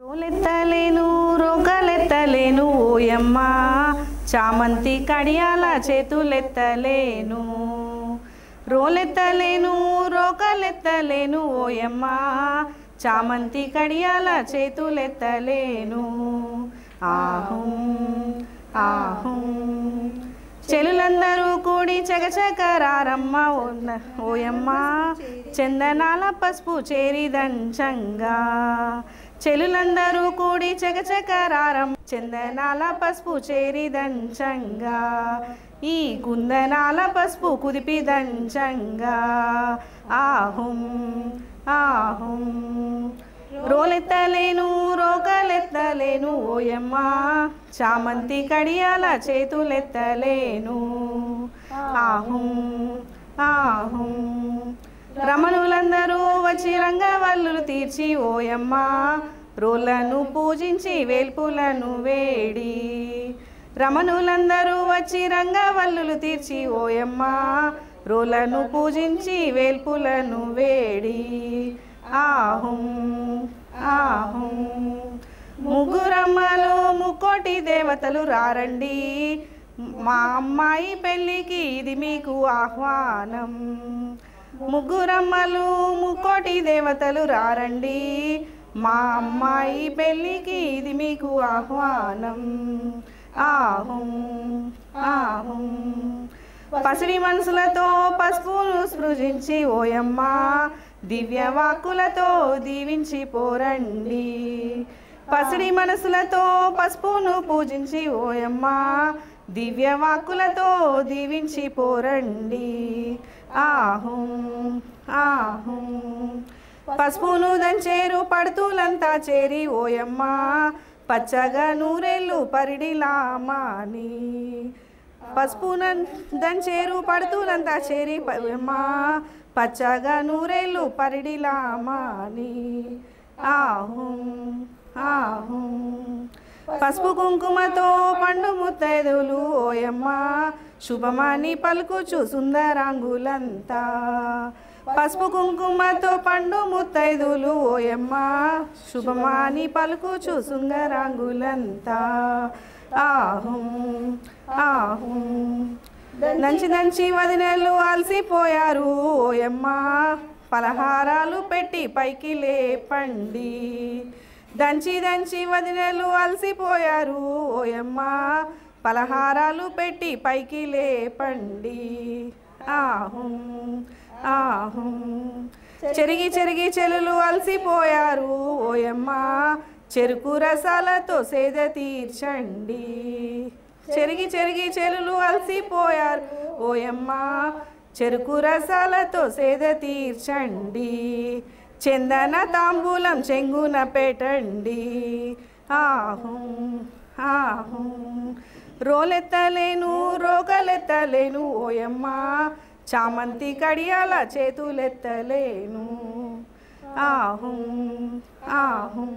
రోలెత్తలేను రోగలెత్తలేను ఓయమ్మ చామంతి కడియాల చేతులెత్తలేను రోలెత్తలేను రోగలెత్తలేను ఓయమ్మ చామంతి కడియాల చేతులెత్తలేను ఆహుం ఆహుం చెలులందరూ కూడి చకచకరారమ్మ ఓయమ్మ చందనాల పసుపు చేరి దంచంగా చెలులందరూ కూడి చకచకరారమ్మ చందనాల పసుపు చేరి దంచంగా ఈ కుందనాల పసుపు కుదిపి దంచంగా ఆహుం ఆహుం రోలెత్తలేను రోగలెత్తలేను ఓయమ్మ చామంతి కడియాల చేతులెత్తలేను ఆహుం ఆహుం రమణులందరూ వచ్చి రంగవల్లులు తీర్చి ఓయమ్మ రోళ్లను పూజించి వేల్పులను వేడి రమణులందరూ వచ్చి రంగవల్లులు తీర్చి ఓయమ్మ రోళ్లను పూజించి వేల్పులను వేడి ఆహుం ఆహుం ముగ్గురమ్మలు ముక్కోటి దేవతలు రారండి మా అమ్మాయి పెళ్ళికి ఇది మీకు ఆహ్వానం ముగ్గురమ్మలు ముక్కోటి దేవతలు రారండి మా అమ్మాయి పెళ్ళికి ఇది మీకు ఆహ్వానం ఆహుం ఆహుం పసిడి మనసులతో పసుపును స్పృశించి ఓయమ్మ దివ్యవాక్కులతో దీవించి పోరండి పసిడి మనసులతో పసుపును పూజించి ఓయమ్మ దివ్యవాక్కులతో దీవించి పోరండి ఆహుం ఆహుం పసుపును దంచేరు పడుతులంతా చేరి ఓయమ్మ పచ్చగా నూరెళ్ళు పరిడిలామాని పసుపున దంచేరు పడుతులంతా చేరి ఓయమ్మ పచ్చగా నూరెళ్ళు పరిడిలామాని ఆహుం ఆహుం పసుపు కుంకుమతో పండు ముత్తైదులు ఓయమ్మ శుభమాని పలుకుచు సుందరాంగులంతా పసుపు కుంకుమతో పండు ముత్తైదులు ఓయమ్మ శుభమాని పలుకుచు సుందరాంగులంతా ఆహుం ఆహుం దంచి దంచి వదినెలు అలసిపోయారు ఓయమ్మ పలహారాలు పెట్టి పైకి లేపండి దంచి దంచి వదినెలు అలసిపోయారు ఓయమ్మ పలహారాలు పెట్టి పైకి లేపండి ఆహుం ఆహుం చెరిగి చెరిగి చెలులు అలసిపోయారు ఓయమ్మ చెరుకు రసాలతో సేద తీర్చండి చెరిగి చెరిగి చెలులు అలసిపోయారు ఓయమ్మ చెరుకు రసాలతో సేద తీర్చండి చందన తాంబూలం చెంగున పెట్టండి ఆహుం ఆహుం రోలెత్తలేను రోగలెత్తలేను ఓయమ్మ చామంతి కడియాల చేతులెత్తలేను ఆహుం ఆహుం